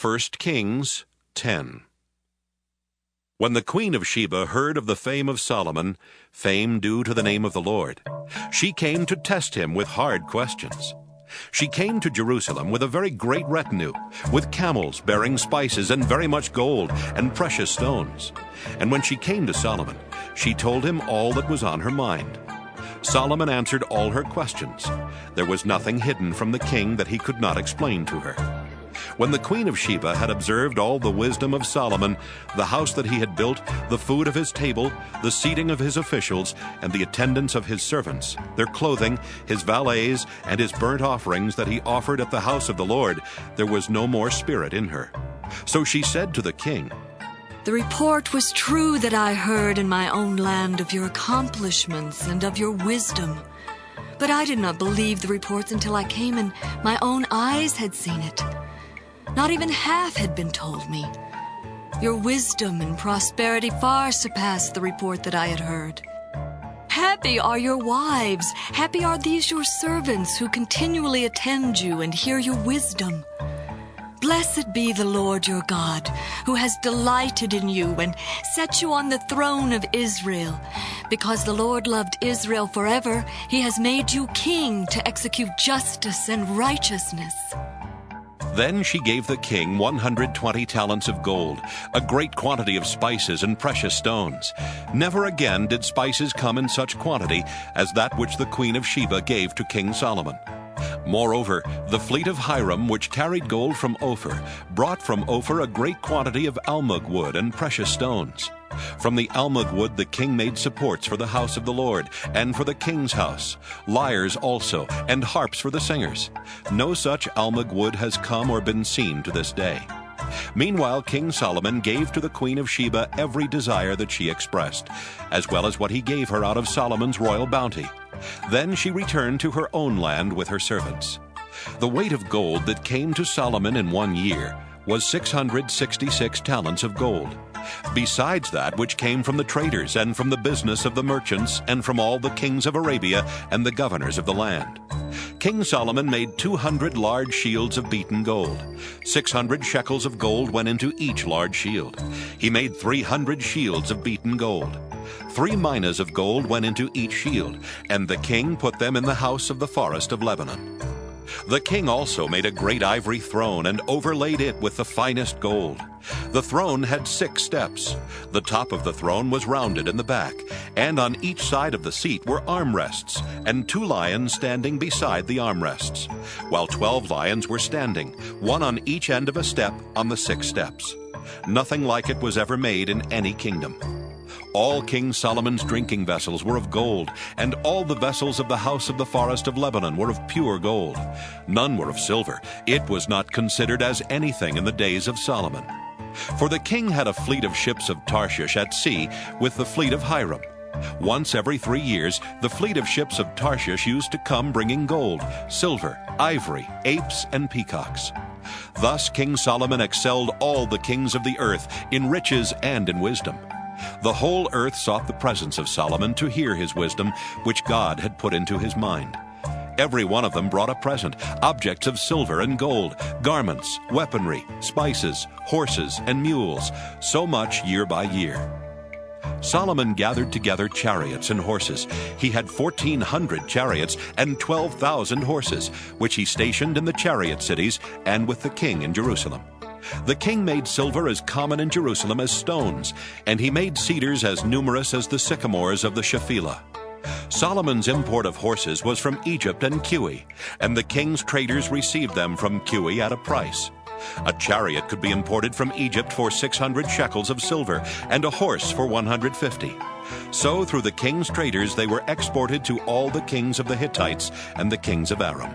1 Kings 10. When the queen of Sheba heard of the fame of Solomon, fame due to the name of the Lord, she came to test him with hard questions. She came to Jerusalem with a very great retinue, with camels bearing spices and very much gold and precious stones. And when she came to Solomon, she told him all that was on her mind. Solomon answered all her questions. There was nothing hidden from the king that he could not explain to her. When the queen of Sheba had observed all the wisdom of Solomon, the house that he had built, the food of his table, the seating of his officials, and the attendance of his servants, their clothing, his valets, and his burnt offerings that he offered at the house of the Lord, there was no more spirit in her. So she said to the king, "The report was true that I heard in my own land of your accomplishments and of your wisdom. But I did not believe the reports until I came and my own eyes had seen it. Not even half had been told me. Your wisdom and prosperity far surpassed the report that I had heard. Happy are your wives, happy are these your servants who continually attend you and hear your wisdom. Blessed be the Lord your God, who has delighted in you and set you on the throne of Israel. Because the Lord loved Israel forever, he has made you king to execute justice and righteousness." Then she gave the king 120 talents of gold, a great quantity of spices and precious stones. Never again did spices come in such quantity as that which the queen of Sheba gave to King Solomon. Moreover, the fleet of Hiram, which carried gold from Ophir, brought from Ophir a great quantity of almug wood and precious stones. From the almug wood the king made supports for the house of the Lord, and for the king's house, lyres also, and harps for the singers. No such almug wood has come or been seen to this day. Meanwhile King Solomon gave to the queen of Sheba every desire that she expressed, as well as what he gave her out of Solomon's royal bounty. Then she returned to her own land with her servants. The weight of gold that came to Solomon in 1 year was 666 talents of gold, besides that which came from the traders and from the business of the merchants and from all the kings of Arabia and the governors of the land. King Solomon made 200 large shields of beaten gold. 600 shekels of gold went into each large shield. He made 300 shields of beaten gold. 3 minas of gold went into each shield, and the king put them in the house of the forest of Lebanon. The king also made a great ivory throne and overlaid it with the finest gold. The throne had 6 steps. The top of the throne was rounded in the back, and on each side of the seat were armrests, and 2 lions standing beside the armrests, while 12 lions were standing, one on each end of a step on the 6 steps. Nothing like it was ever made in any kingdom. All King Solomon's drinking vessels were of gold, and all the vessels of the house of the forest of Lebanon were of pure gold. None were of silver. It was not considered as anything in the days of Solomon. For the king had a fleet of ships of Tarshish at sea with the fleet of Hiram. Once every 3 years, the fleet of ships of Tarshish used to come bringing gold, silver, ivory, apes, and peacocks. Thus King Solomon excelled all the kings of the earth in riches and in wisdom. The whole earth sought the presence of Solomon to hear his wisdom, which God had put into his mind. Every one of them brought a present, objects of silver and gold, garments, weaponry, spices, horses, and mules, so much year by year. Solomon gathered together chariots and horses. He had 1,400 chariots and 12,000 horses, which he stationed in the chariot cities and with the king in Jerusalem. The king made silver as common in Jerusalem as stones, and he made cedars as numerous as the sycamores of the Shephelah. Solomon's import of horses was from Egypt and Cush, and the king's traders received them from Cush at a price. A chariot could be imported from Egypt for 600 shekels of silver, and a horse for 150. So through the king's traders they were exported to all the kings of the Hittites and the kings of Aram.